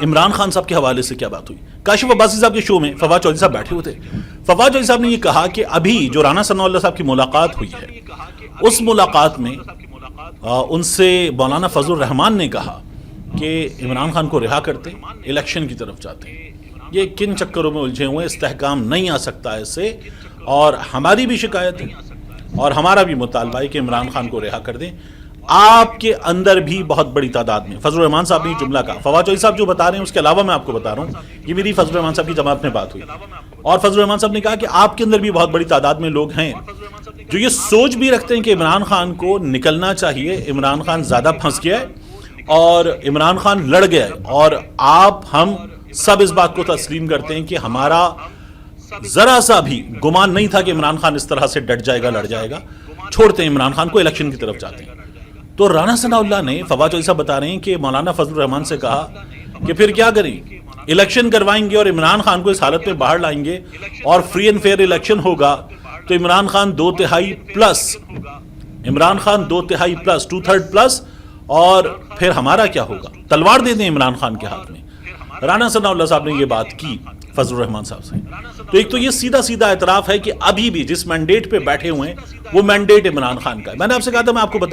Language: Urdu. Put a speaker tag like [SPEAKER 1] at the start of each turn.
[SPEAKER 1] عمران خان صاحب کے حوالے سے کیا بات ہوئی؟ کاشف عباسی صاحب کے شو میں فواد چودھری صاحب بیٹھے ہوئے تھے. فواد چودھری صاحب نے یہ کہا کہ ابھی جو رانا ثناء اللہ صاحب کی ملاقات ہوئی ہے اس ملاقات میں ان سے مولانا فضل الرحمان نے کہا کہ عمران خان کو رہا کرتے الیکشن کی طرف جاتے ہیں. یہ کن چکروں میں الجھے ہوئے، استحکام نہیں آ سکتا ہے اس سے، اور ہماری بھی شکایت ہے اور ہمارا بھی مطالبہ ہے کہ عمران خان کو رہا کر دیں. آپ کے اندر بھی بہت بڑی تعداد میں فضل الرحمان صاحب نے یہ جملہ کہا. فواد چودھری صاحب جو بتا رہے ہیں اس کے علاوہ میں آپ کو بتا رہا ہوں، یہ میری فضل الرحمان صاحب کی جماعت میں بات ہوئی اور فضل الرحمان صاحب نے کہا کہ آپ کے اندر بھی بہت بڑی تعداد میں لوگ ہیں جو یہ سوچ بھی رکھتے ہیں کہ عمران خان کو نکلنا چاہیے، عمران خان زیادہ پھنس گیا ہے اور عمران خان لڑ گیا ہے، اور ہم سب اس بات کو تسلیم کرتے ہیں کہ ہمارا ذرا سا بھی گمان نہیں تھا کہ عمران خان اس طرح سے ڈٹ جائے گا، لڑ جائے گا. چھوڑتے ہیں عمران خان کو، الیکشن کی طرف جاتے ہیں. تو رانا ثناء اللہ نے، فواد چودھری صاحب بتا رہے ہیں کہ مولانا فضل الرحمان سے کہا کہ پھر کیا کریں، الیکشن کروائیں گے اور عمران خان کو اس حالت میں باہر لائیں گے اور فری اینڈ فیئر الیکشن ہوگا تو Imran Khan 2/3 plus, Imran Khan 2/3 plus 2/3 plus, اور پھر ہمارا کیا ہوگا، تلوار دے دیں عمران خان کے ہاتھ میں. رانا ثناء اللہ صاحب نے یہ بات کی فضل الرحمان صاحب سے. تو ایک تو یہ سیدھا اعتراف ہے کہ ابھی بھی جس مینڈیٹ پہ بیٹھے ہوئے ہیں وہ مینڈیٹ عمران خان کا ہے. میں نے آپ سے کہا تھا میں آپ کو بتا